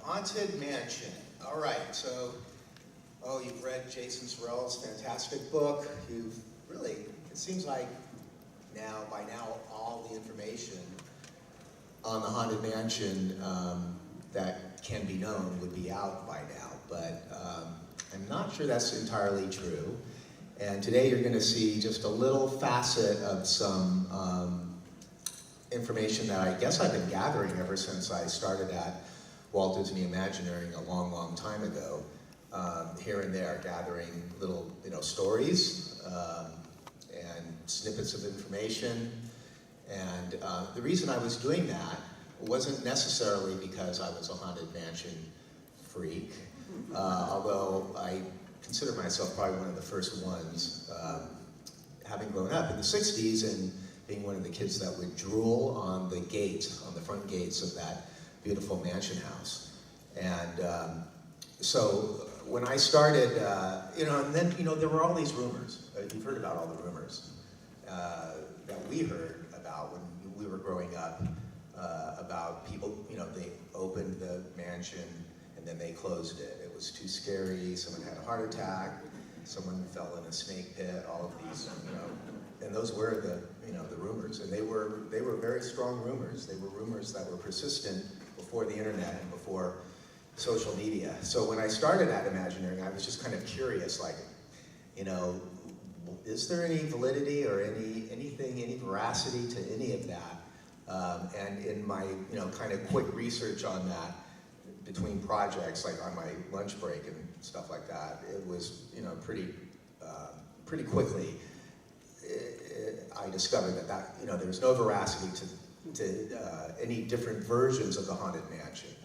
Haunted Mansion. All right, so, you've read Jason Sorrell's fantastic book. You've really, it seems like by now, all the information on the Haunted Mansion that can be known would be out by now, but I'm not sure that's entirely true. And today you're going to see just a little facet of some information that I guess I've been gathering ever since I started at Walt Disney Imagineering a long, long time ago. Here and there, gathering little, stories and snippets of information. And the reason I was doing that wasn't necessarily because I was a Haunted Mansion freak, although I consider myself probably one of the first ones, having grown up in the 60s and being one of the kids that would drool on the front gates of that beautiful mansion house. And so when I started, and then, there were all these rumors. You've heard about all the rumors that we heard about when we were growing up, about people, they opened the mansion and then they closed it. It was too scary, someone had a heart attack, someone fell in a snake pit, all of these, and those were the rumors. And they were very strong rumors. They were rumors that were persistent before the internet and before social media. So when I started at Imagineering, I was just kind of curious, like, is there any validity or any veracity to any of that? And in my, kind of quick research on that, between projects, like on my lunch break and stuff like that, it was, pretty quickly, I discovered that there was no veracity to any different versions of the Haunted Mansion.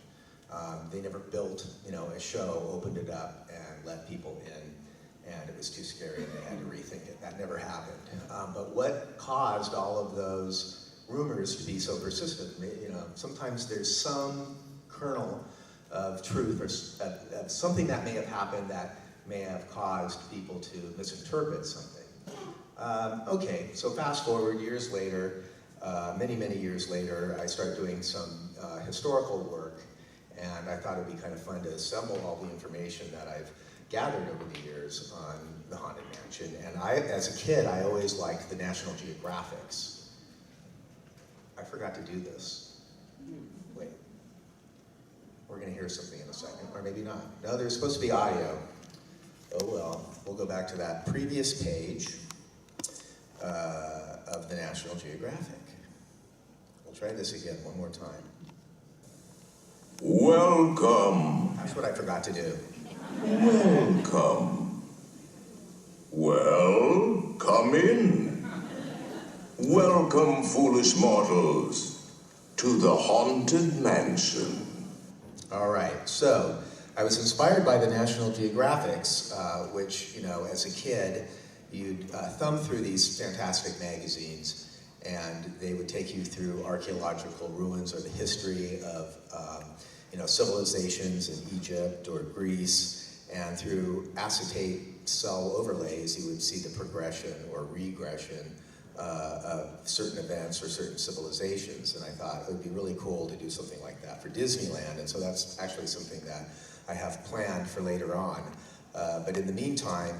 They never built, a show, opened it up, and let people in, and it was too scary and they had to rethink it. That never happened. But what caused all of those rumors to be so persistent? Sometimes there's some kernel of truth or of something that may have happened that may have caused people to misinterpret something. Okay, so fast forward years later, many, many years later, I started doing some historical work, and I thought it'd be kind of fun to assemble all the information that I've gathered over the years on the Haunted Mansion. And as a kid, I always liked the National Geographics. I forgot to do this. Wait. We're going to hear something in a second, or maybe not. No, there's supposed to be audio. Oh well, we'll go back to that previous page of the National Geographic. We'll try this again one more time. Welcome. That's what I forgot to do. Welcome. Well, come in. Welcome, foolish mortals, to the Haunted Mansion. All right, so I was inspired by the National Geographics, which, as a kid, you'd thumb through these fantastic magazines, and they would take you through archaeological ruins or the history of, civilizations in Egypt or Greece, and through acetate cell overlays, you would see the progression or regression of certain events or certain civilizations. And I thought it would be really cool to do something like that for Disneyland, and so that's actually something that I have planned for later on. But in the meantime,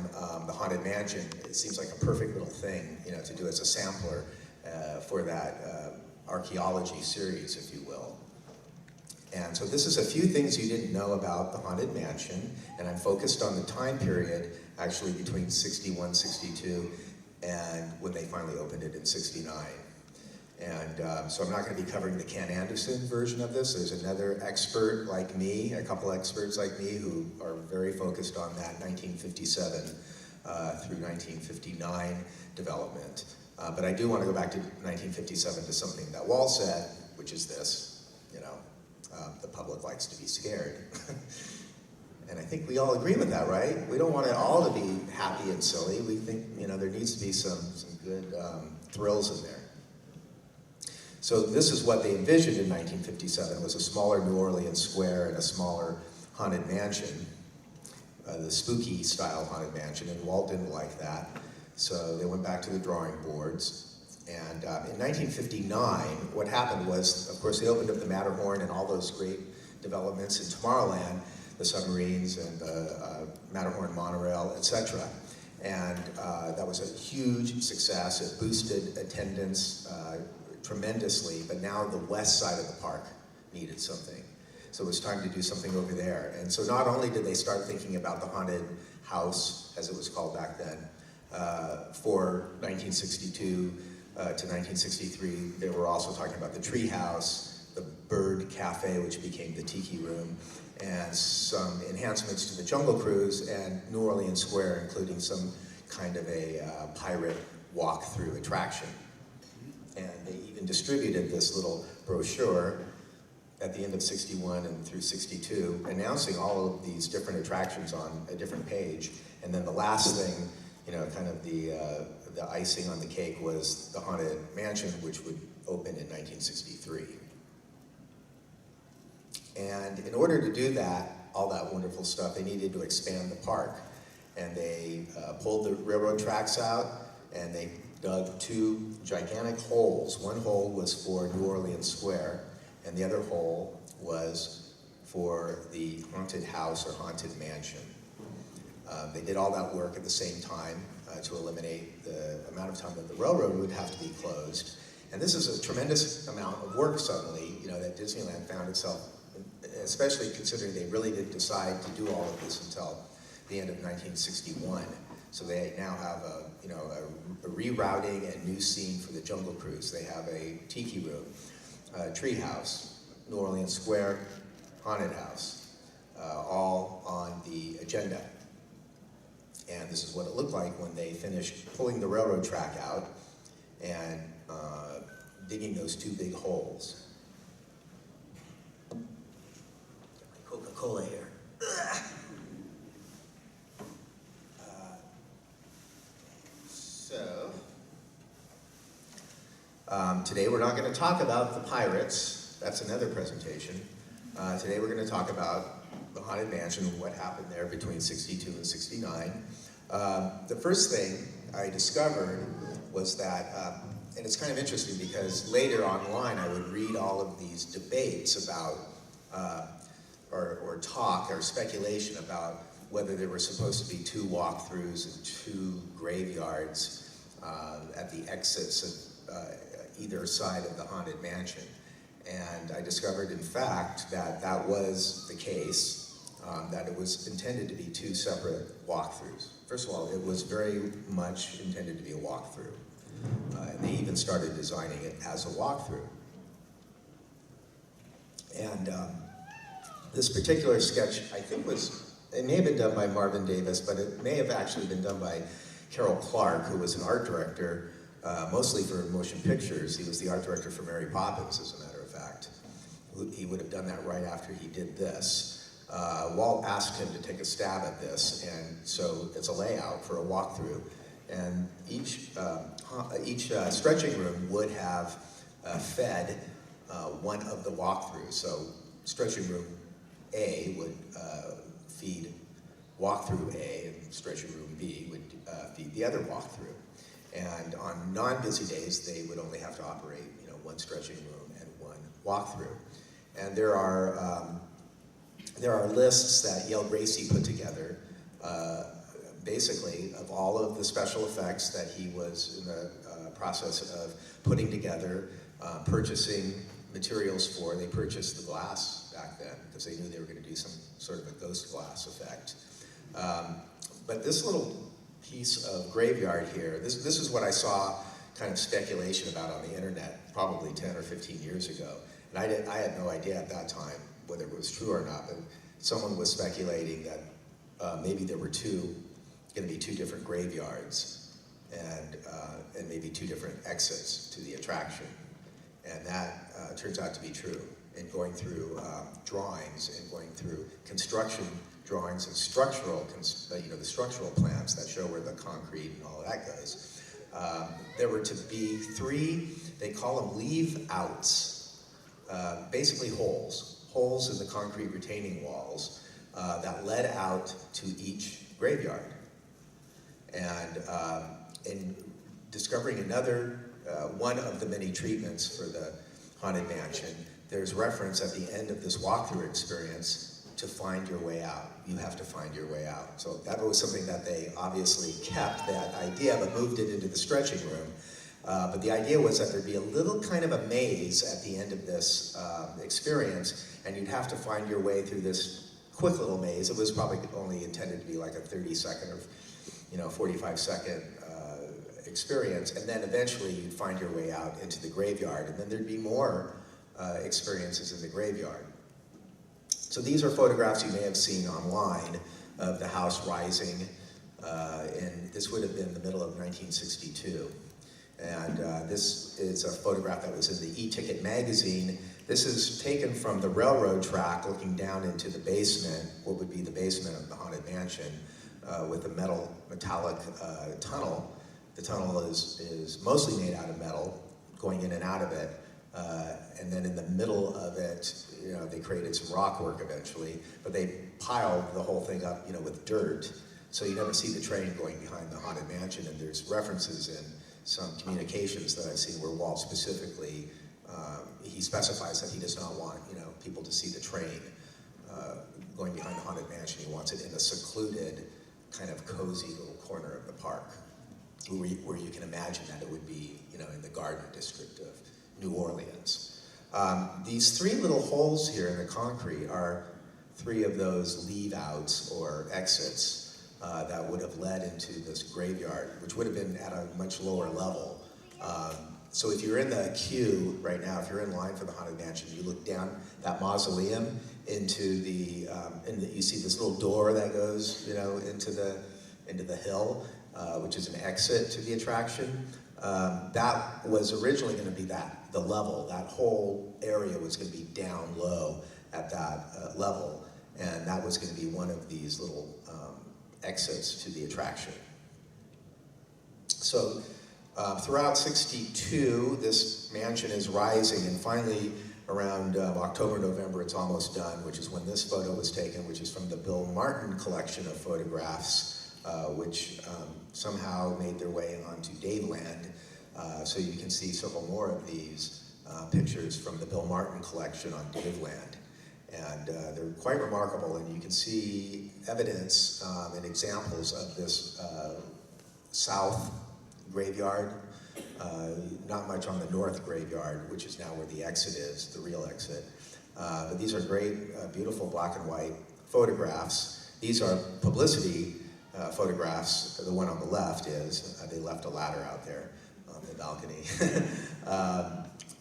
the Haunted Mansion, it seems like a perfect little thing, to do as a sampler for that archaeology series, if you will. And so this is a few things you didn't know about the Haunted Mansion, and I'm focused on the time period, actually between 61, 62, and when they finally opened it in 69. And so I'm not going to be covering the Ken Anderson version of this. There's another expert like me, a couple experts like me, who are very focused on that 1957 through 1959 development. But I do want to go back to 1957 to something that Walt said, which is this, the public likes to be scared. And I think we all agree with that, right? We don't want it all to be happy and silly. We think, there needs to be some good thrills in there. So this is what they envisioned in 1957, was a smaller New Orleans square and a smaller Haunted Mansion, the spooky style Haunted Mansion, and Walt didn't like that. So they went back to the drawing boards. And in 1959, what happened was, of course, they opened up the Matterhorn and all those great developments in Tomorrowland, the submarines and the Matterhorn monorail, etc. And that was a huge success. It boosted attendance tremendously, but now the west side of the park needed something. So it was time to do something over there. And so not only did they start thinking about the haunted house, as it was called back then, for 1962 to 1963, they were also talking about the tree house, the bird cafe, which became the tiki room, and some enhancements to the Jungle Cruise and New Orleans Square, including some kind of a pirate walk-through attraction. And they even distributed this little brochure at the end of 61 and through 62, announcing all of these different attractions on a different page. And then the last thing, you know, kind of the icing on the cake was the Haunted Mansion, which would open in 1963. And in order to do that, all that wonderful stuff, they needed to expand the park. And they pulled the railroad tracks out, and they dug two gigantic holes. One hole was for New Orleans Square, and the other hole was for the haunted house or haunted mansion. They did all that work at the same time to eliminate the amount of time that the railroad would have to be closed. And this is a tremendous amount of work suddenly, you know, that Disneyland found itself, especially considering they really didn't decide to do all of this until the end of 1961. So they now have a rerouting and new scene for the Jungle Cruise. They have a tiki room, tree house, New Orleans Square, haunted house, all on the agenda. And this is what it looked like when they finished pulling the railroad track out and digging those two big holes. Got my Coca-Cola here. Today we're not going to talk about the pirates. That's another presentation. Today we're going to talk about the Haunted Mansion and what happened there between 62 and 69. The first thing I discovered was that, and it's kind of interesting because later online I would read all of these debates about, or talk or speculation about whether there were supposed to be two walkthroughs and two graveyards at the exits of either side of the Haunted Mansion. And I discovered, in fact, that that was the case, that it was intended to be two separate walkthroughs. First of all, it was very much intended to be a walkthrough. And they even started designing it as a walkthrough. And this particular sketch, I think it may have been done by Marvin Davis, but it may have actually been done by Carol Clark, who was an art director, mostly for motion pictures. He was the art director for Mary Poppins, as a matter of fact. He would have done that right after he did this. Walt asked him to take a stab at this, and so it's a layout for a walkthrough. And each stretching room would have fed one of the walkthroughs. So stretching room A would feed walkthrough A, and stretching room B would feed the other walkthrough. And on non-busy days, they would only have to operate, one stretching room and one walkthrough. And there are lists that Yale Gracie put together, basically, of all of the special effects that he was in the process of putting together, purchasing materials for. They purchased the glass back then because they knew they were going to do some sort of a ghost glass effect. But this little piece of graveyard here, this is what I saw kind of speculation about on the internet probably 10 or 15 years ago. And I had no idea at that time whether it was true or not, but someone was speculating that maybe there were going to be two different graveyards and maybe two different exits to the attraction. And that turns out to be true. And going through drawings and going through construction drawings and structural, the structural plans that show where the concrete and all of that goes. There were to be three, they call them leave-outs, basically holes in the concrete retaining walls that led out to each graveyard. And in discovering another, one of the many treatments for the Haunted Mansion, there's reference at the end of this walkthrough experience to find your way out. You have to find your way out. So that was something that they obviously kept that idea, but moved it into the stretching room. But the idea was that there'd be a little kind of a maze at the end of this experience, and you'd have to find your way through this quick little maze. It was probably only intended to be like a 30-second or 45-second experience, and then eventually you'd find your way out into the graveyard, and then there'd be more experiences in the graveyard. So these are photographs you may have seen online of the house rising, and this would have been the middle of 1962. And this is a photograph that was in the E-Ticket magazine. This is taken from the railroad track looking down into the basement, what would be the basement of the Haunted Mansion, with a metallic tunnel. The tunnel is mostly made out of metal, going in and out of it. And then in the middle of it, they created some rock work eventually, but they piled the whole thing up, with dirt. So you never see the train going behind the Haunted Mansion, and there's references in some communications that I've seen where Walt specifically, he specifies that he does not want, people to see the train going behind the Haunted Mansion. He wants it in a secluded, kind of cozy little corner of the park, where you can imagine that it would be, in the Garden District of New Orleans. These three little holes here in the concrete are three of those leave-outs or exits that would have led into this graveyard, which would have been at a much lower level. So if you're in the queue right now, if you're in line for the Haunted Mansion, you look down that mausoleum into the, you see this little door that goes, into the hill, which is an exit to the attraction. That was originally going to be the level. That whole area was going to be down low at that level, and that was going to be one of these little exits to the attraction. So throughout '62, this mansion is rising, and finally around October, November, it's almost done, which is when this photo was taken, which is from the Bill Martin collection of photographs, which somehow made their way onto Daveland. So you can see several more of these pictures from the Bill Martin collection on Daveland. And they're quite remarkable, and you can see evidence and examples of this south graveyard, not much on the north graveyard, which is now where the exit is, the real exit. But these are great, beautiful black and white photographs. These are publicity photographs. The one on the left is, they left a ladder out there on the balcony.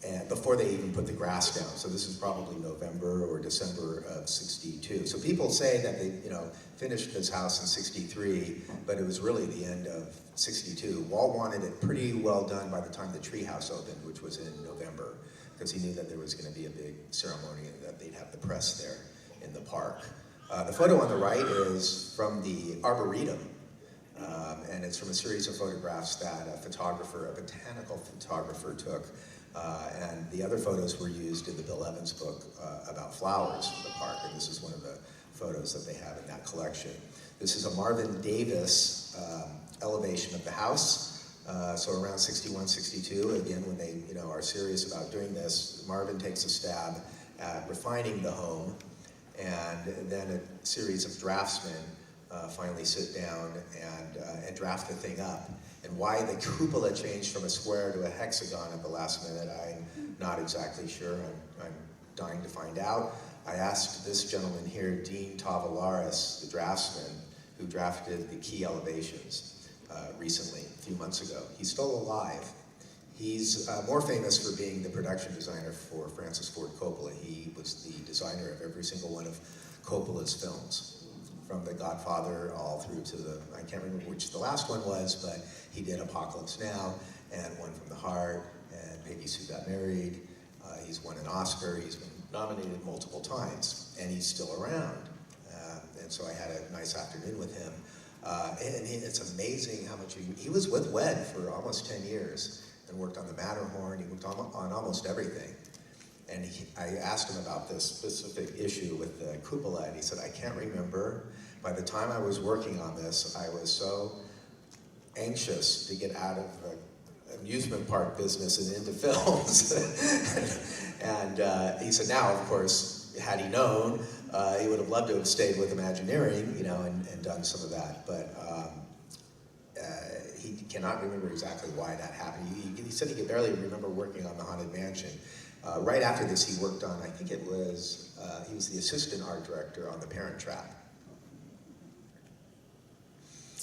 And before they even put the grass down. So this is probably November or December of '62. So people say that they, finished this house in '63, but it was really the end of '62. Walt wanted it pretty well done by the time the treehouse opened, which was in November, because he knew that there was going to be a big ceremony and that they'd have the press there in the park. The photo on the right is from the Arboretum, and it's from a series of photographs that a botanical photographer took. And the other photos were used in the Bill Evans book about flowers in the park, and this is one of the photos that they have in that collection. This is a Marvin Davis elevation of the house, so around '61, '62, again, when they are serious about doing this, Marvin takes a stab at refining the home, and then a series of draftsmen finally sit down and draft the thing up. And why the cupola changed from a square to a hexagon at the last minute, I'm not exactly sure. I'm dying to find out. I asked this gentleman here, Dean Tavalaris, the draftsman, who drafted the key elevations recently, a few months ago. He's still alive. He's more famous for being the production designer for Francis Ford Coppola. He was the designer of every single one of Coppola's films, from The Godfather all through to I can't remember which the last one was, but he did Apocalypse Now, and One from the Heart, and Peggy Sue Got Married. He's won an Oscar, he's been nominated multiple times, and he's still around. And so I had a nice afternoon with him. And it's amazing how much he was with WED for almost 10 years, and worked on the Matterhorn, he worked on almost everything. And I asked him about this specific issue with the cupola, and he said, I can't remember. By the time I was working on this, I was so anxious to get out of the amusement park business and into films. And he said now, of course, had he known, he would have loved to have stayed with Imagineering, you know, and done some of that. But he cannot remember exactly why that happened. He said he could barely remember working on the Haunted Mansion. Right after this, he worked on, I think it was, he was the assistant art director on The Parent Trap.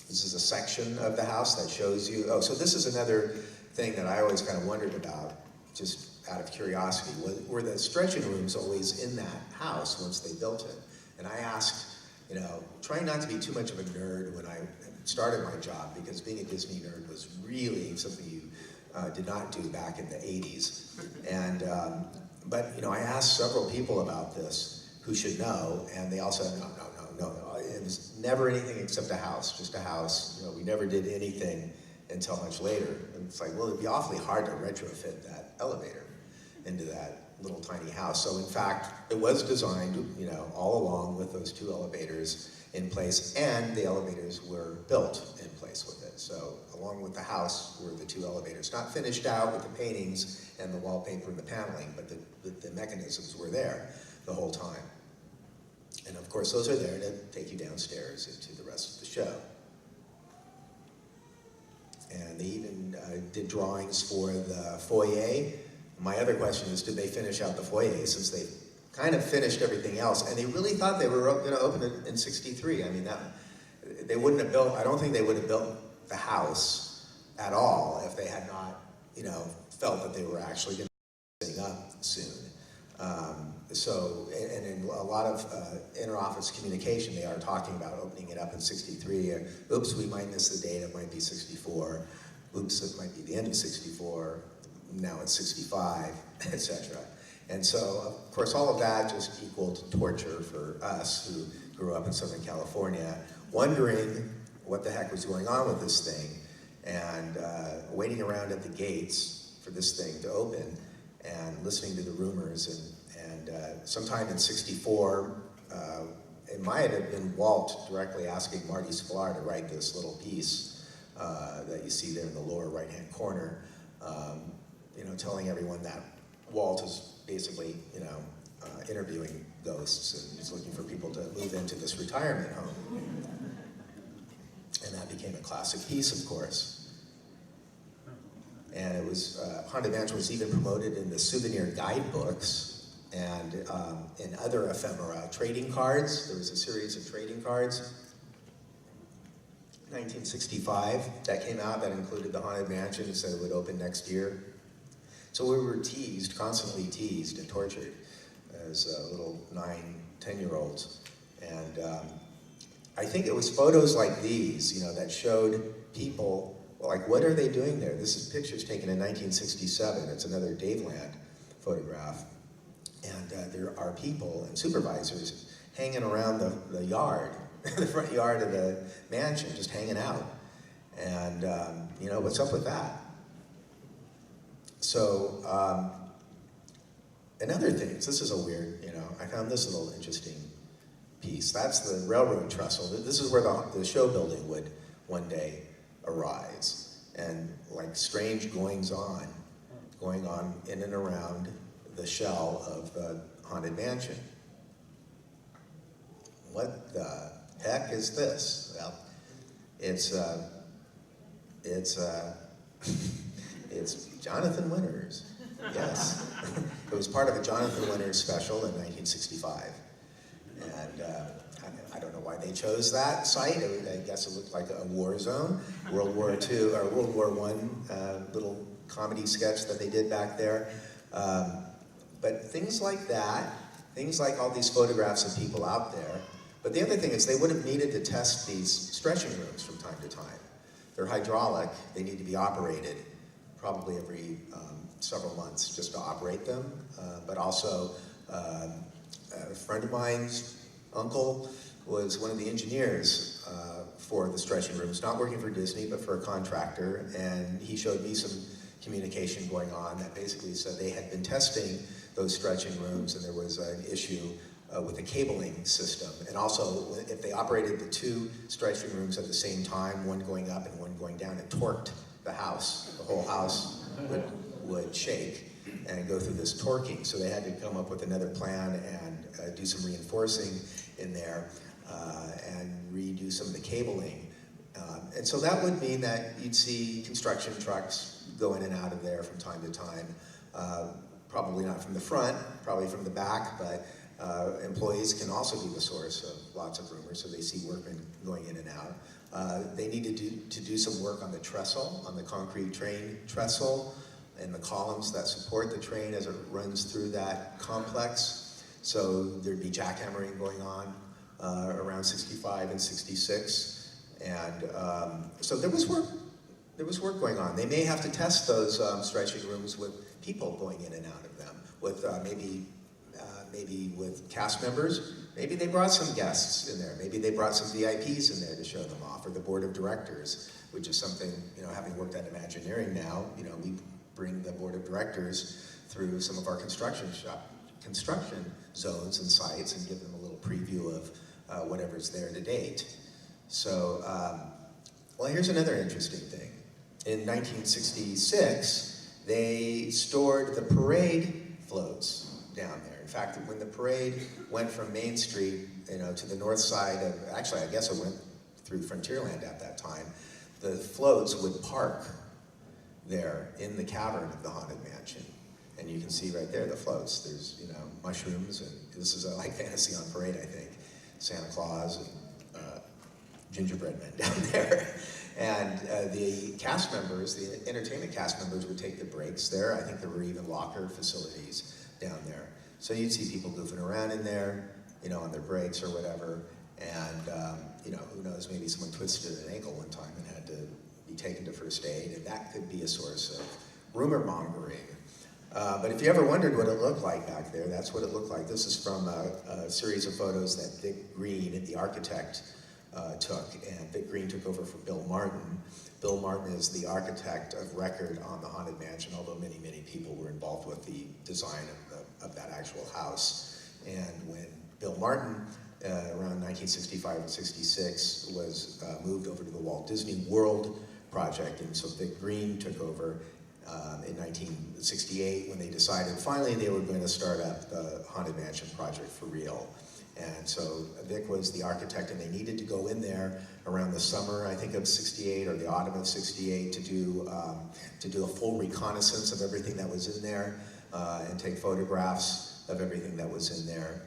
This is a section of the house that shows you, oh, so this is another thing that I always kind of wondered about, just out of curiosity. Were the stretching rooms always in that house once they built it? And I asked, you know, trying not to be too much of a nerd when I started my job, because being a Disney nerd was really something you did not do back in the 80s. And, but, you know, I asked several people about this who should know, and they all said, no. It was never anything except a house, just a house. You know, we never did anything until much later. And it's like, well, it'd be awfully hard to retrofit that elevator into that little tiny house. So in fact, it was designed, you know, all along with those two elevators in place, and the elevators were built in place with it. So along with the house were the two elevators, not finished out with the paintings and the wallpaper and the paneling, but the mechanisms were there the whole time. And of course, those are there to take you downstairs into the rest of the show. And they even did drawings for the foyer. My other question is, did they finish out the foyer, since they kind of finished everything else? And they really thought they were going to open it in '63. I mean, they wouldn't have built, I don't think they would have built the house at all if they had not, you know, felt that they were actually going to be setting up soon. And in a lot of inter-office communication, they are talking about opening it up in '63. Oops, we might miss the date, it might be '64. Oops, it might be the end of '64. Now it's '65, etc. And so, of course, all of that just equaled torture for us who grew up in Southern California, wondering what the heck was going on with this thing, and waiting around at the gates for this thing to open, and listening to the rumors. And sometime in '64, it might have been Walt directly asking Marty Sklar to write this little piece that you see there in the lower right-hand corner, you know, telling everyone that Walt is basically, you know, interviewing ghosts, and he's looking for people to move into this retirement home. And that became a classic piece, of course. And it was, Haunted Mansion was even promoted in the souvenir guidebooks and in other ephemera. Trading cards, there was a series of trading cards. 1965, that came out, that included the Haunted Mansion, and said it would open next year. So we were teased, constantly teased and tortured as little 9, 10-year-olds. And I think it was photos like these, you know, that showed people, like, what are they doing there? This is pictures taken in 1967. It's another Daveland photograph. And there are people and supervisors hanging around the yard, the front yard of the mansion, just hanging out. And, you know, what's up with that? So, and other things, this is a weird, you know, I found this a little interesting piece. That's the railroad trestle. This is where the show building would one day arise. And like strange goings on, going on in and around the shell of the Haunted Mansion. What the heck is this? Well, it's Jonathan Winters, yes. It was part of a Jonathan Winters special in 1965. And I don't know why they chose that site. I guess it looked like a war zone. World War II, or World War I little comedy sketch that they did back there. But things like that, things like all these photographs of people out there. But the other thing is they would have needed to test these stretching rooms from time to time. They're hydraulic, they need to be operated probably every several months just to operate them. But also, a friend of mine's uncle was one of the engineers for the stretching rooms, not working for Disney, but for a contractor, and he showed me some communication going on that basically said they had been testing those stretching rooms, and there was an issue with the cabling system. And also, if they operated the two stretching rooms at the same time, one going up and one going down, it torqued the house. The whole house would shake. and go through this torquing. So they had to come up with another plan and do some reinforcing in there and redo some of the cabling. And so that would mean that you'd see construction trucks go in and out of there from time to time. Probably not from the front, probably from the back, but employees can also be the source of lots of rumors, so they see workmen going in and out. They needed to do some work on the trestle, on the concrete train trestle, and the columns that support the train as it runs through that complex. So there'd be jackhammering going on around 65 and 66. And so there was work going on. They may have to test those stretching rooms with people going in and out of them, with maybe with cast members. Maybe they brought some guests in there. Maybe they brought some VIPs in there to show them off, or the board of directors, which is something, having worked at Imagineering now, we bring the board of directors through some of our construction zones and sites and give them a little preview of whatever's there to date. So, well, here's another interesting thing. In 1966, they stored the parade floats down there. In fact, when the parade went from Main Street, to the north side of, actually, I guess it went through Frontierland at that time, the floats would park there in the cavern of the Haunted Mansion. And you can see right there the floats. There's, mushrooms, and this is like Fantasy on Parade, I think. Santa Claus and gingerbread men down there. And the cast members, the entertainment cast members would take the breaks there. I think there were even locker facilities down there. So you'd see people goofing around in there, on their breaks or whatever. And, who knows, maybe someone twisted an ankle one time and had to be taken to first aid. And that could be a source of rumor mongering. But if you ever wondered what it looked like back there, that's what it looked like. This is from a series of photos that Vic Green, the architect, took, and Vic Green took over for Bill Martin. Bill Martin is the architect of record on the Haunted Mansion, although many, many people were involved with the design of that actual house. And when Bill Martin, around 1965 and 66, was moved over to the Walt Disney World project, and so Vic Green took over in 1968 when they decided finally they were going to start up the Haunted Mansion project for real. And so Vic was the architect, and they needed to go in there around the summer, I think, of 68 or the autumn of 68 to do a full reconnaissance of everything that was in there and take photographs of everything that was in there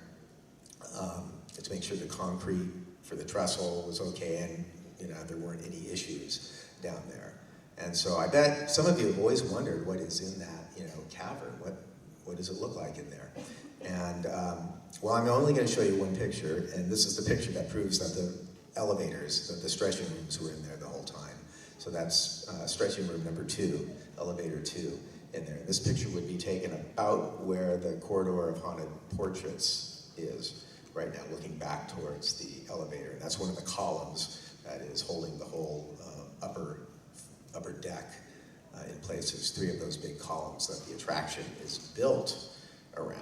to make sure the concrete for the trestle was okay and there weren't any issues down there. And so I bet some of you have always wondered what is in that cavern. What does it look like in there? And well, I'm only going to show you one picture, and this is the picture that proves that the elevators, that the stretching rooms were in there the whole time. So that's stretching room number 2, elevator 2 in there. This picture would be taken about where the corridor of haunted portraits is right now, looking back towards the elevator. And that's one of the columns that is holding the whole upper deck in place. There's 3 of those big columns that the attraction is built around.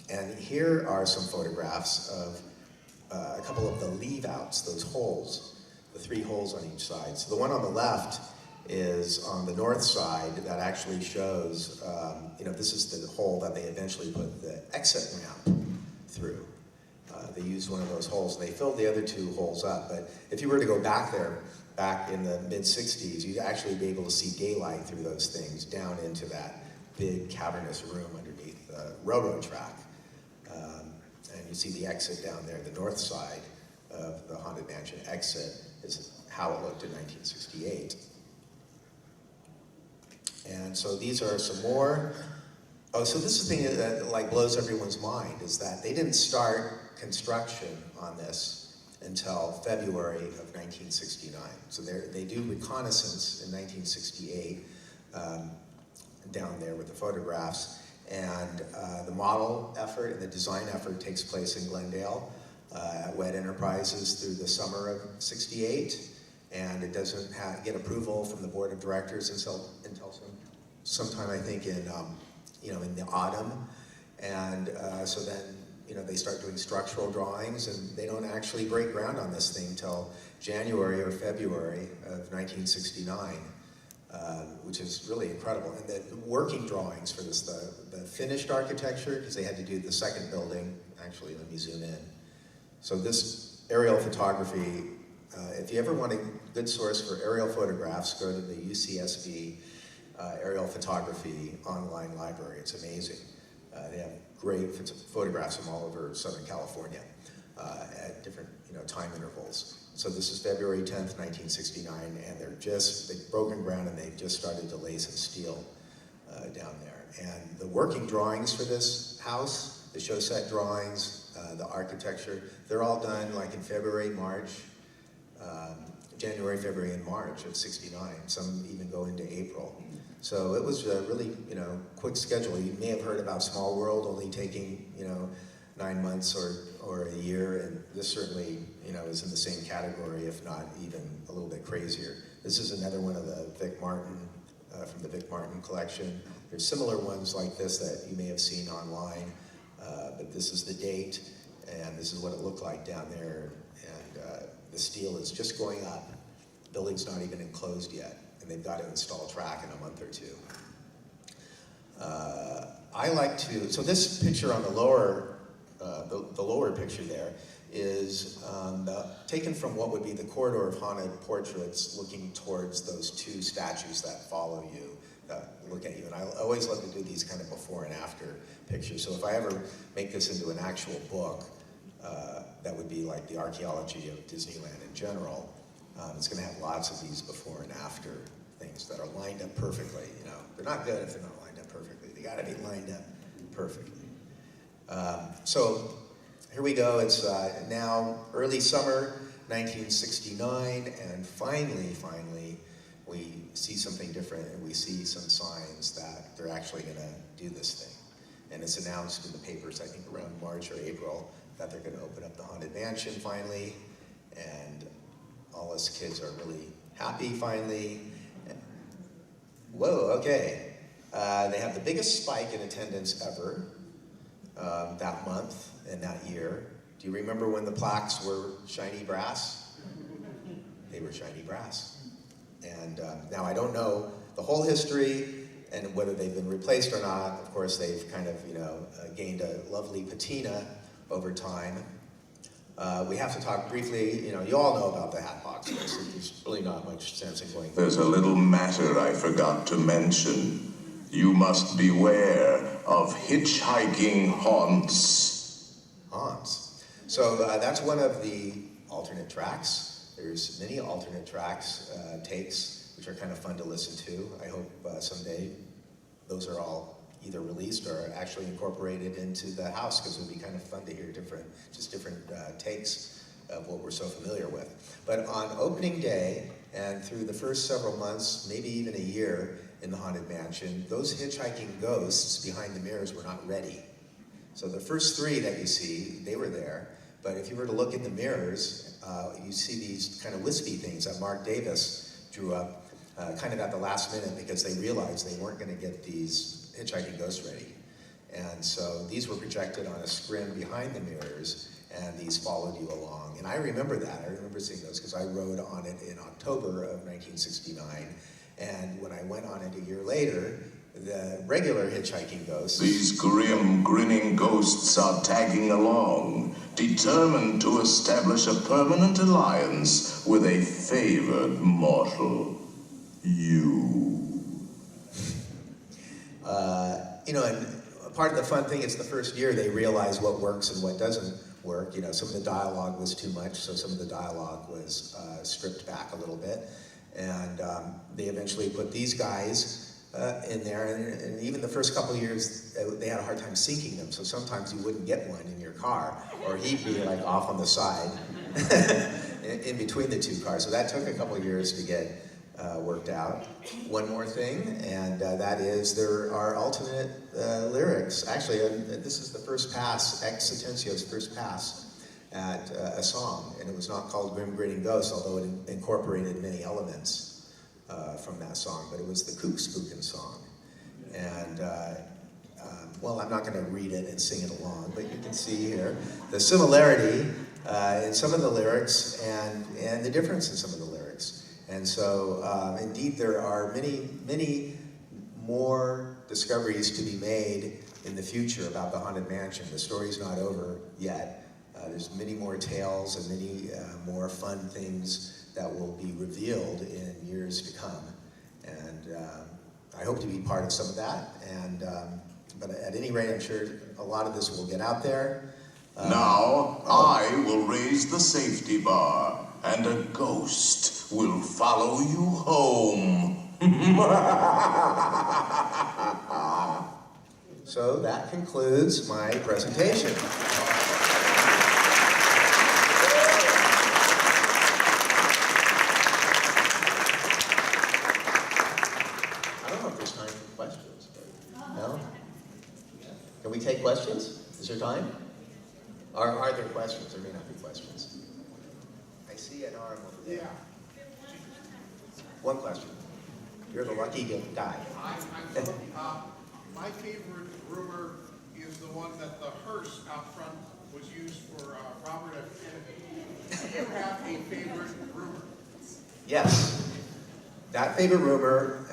And here are some photographs of a couple of the leave-outs, those holes, the 3 holes on each side. So the one on the left is on the north side that actually shows, this is the hole that they eventually put the exit ramp through. They used one of those holes, and they filled the other 2 holes up. But if you were to go back there, back in the mid-60s, you'd actually be able to see daylight through those things down into that big cavernous room underneath the railroad track. And you see the exit down there, the north side of the Haunted Mansion exit is how it looked in 1968. And so these are some more. Oh, so this is the thing that blows everyone's mind, is that they didn't start construction on this until February of 1969. So they do reconnaissance in 1968 down there with the photographs. And the model effort and the design effort takes place in Glendale at Wed Enterprises through the summer of 68. And it doesn't get approval from the board of directors until sometime, I think, in the autumn. And so then, they start doing structural drawings, and they don't actually break ground on this thing till January or February of 1969. which is really incredible. And the working drawings for this, the finished architecture, because they had to do the second building. Actually, let me zoom in. So this aerial photography, if you ever want a good source for aerial photographs, go to the UCSB aerial photography online library. It's amazing. They have great photographs from all over Southern California at different time intervals. So this is February 10th, 1969, and they've broken ground and they've just started to lay some steel down there. And the working drawings for this house, the show set drawings, the architecture, they're all done like in February, March, January, February, and March of '69. Some even go into April. So it was a really, quick schedule. You may have heard about Small World only taking, 9 months or a year, and this certainly, is in the same category, if not even a little bit crazier. This is another one of the Vic Martin, from the Vic Martin collection. There's similar ones like this that you may have seen online, but this is the date, and this is what it looked like down there, and the steel is just going up. The building's not even enclosed yet, and they've got to install track in a month or two. So this picture on the lower, the lower picture there is taken from what would be the corridor of haunted portraits looking towards those two statues that follow you, that look at you. And I always love to do these kind of before and after pictures. So if I ever make this into an actual book, that would be like the Archaeology of Disneyland in general. It's going to have lots of these before and after things that are lined up perfectly. They're not good if they're not lined up perfectly. They got to be lined up perfectly. So here we go. It's now early summer 1969, and finally, we see something different, and we see some signs that they're actually going to do this thing. And it's announced in the papers, I think around March or April, that they're going to open up the Haunted Mansion finally, and all us kids are really happy finally. Whoa, okay. They have the biggest spike in attendance ever that month and that year. Do you remember when the plaques were shiny brass? They were shiny brass. And now I don't know the whole history and whether they've been replaced or not. Of course, they've kind of, gained a lovely patina over time. We have to talk briefly, you all know about the hat box. So there's really not much sense in going through. There's a little matter I forgot to mention. You must beware of hitchhiking haunts. Haunts. So that's one of the alternate tracks. There's many alternate tracks, takes, which are kind of fun to listen to. I hope someday those are all either released or actually incorporated into the house, because it would be kind of fun to hear different takes of what we're so familiar with. But on opening day, and through the first several months, maybe even a year in the Haunted Mansion, those hitchhiking ghosts behind the mirrors were not ready. So the first three that you see, they were there, but if you were to look in the mirrors, you see these kind of wispy things that Mark Davis drew up kind of at the last minute, because they realized they weren't going to get these hitchhiking ghosts ready. And so these were projected on a screen behind the mirrors, and these followed you along. And I remember that. I remember seeing those because I rode on it in October of 1969. And when I went on it a year later, the regular hitchhiking ghosts... These grim, grinning ghosts are tagging along, determined to establish a permanent alliance with a favored mortal. You. And part of the fun thing is the first year they realize what works and what doesn't work. Some of the dialogue was too much, so some of the dialogue was stripped back a little bit. And they eventually put these guys in there, and even the first couple of years, they had a hard time syncing them, so sometimes you wouldn't get one in your car, or he'd be like off on the side in between the two cars. So that took a couple of years to get worked out. One more thing, and that is there are alternate lyrics. Actually, this is the first pass, Ex Atensio's first pass at a song, and it was not called Grim Grinning Ghost, although it incorporated many elements from that song, but it was the Kook Spookin' song. And well, I'm not going to read it and sing it along, but you can see here the similarity in some of the lyrics and the difference in some of the lyrics. And so, indeed, there are many, many more discoveries to be made in the future about the Haunted Mansion. The story's not over yet. There's many more tales and many more fun things that will be revealed in years to come. And I hope to be part of some of that. And but at any rate, I'm sure a lot of this will get out there. Now, I will raise the safety bar, and a ghost will follow you home. So that concludes my presentation. I don't know if there's time for questions. No? Can we take questions? Is there time? Are there questions? There may not be questions. I see an arm over there. One question. You're the lucky guy. My favorite rumor is the one that the hearse out front was used for Robert F. Kennedy. Do you have a favorite rumor? Yes. That favorite rumor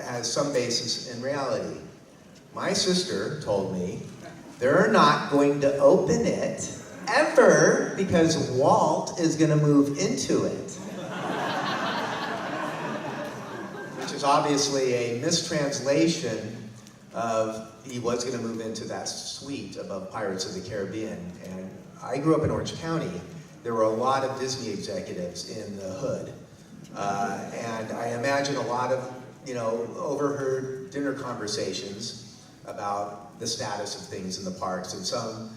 has some basis in reality. My sister told me they're not going to open it ever because Walt is going to move into it. Which is obviously a mistranslation of he was going to move into that suite above Pirates of the Caribbean. And I grew up in Orange County. There were a lot of Disney executives in the hood. And I imagine a lot of, overheard dinner conversations about the status of things in the parks. And some,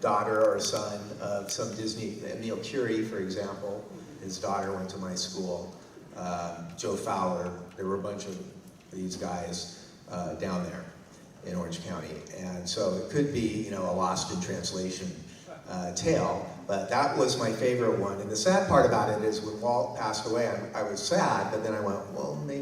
daughter or son of some Disney, Emil Curie, for example, his daughter went to my school. Joe Fowler, there were a bunch of these guys down there in Orange County. And so it could be, a lost in translation tale, but that was my favorite one. And the sad part about it is when Walt passed away, I was sad, but then I went, well, maybe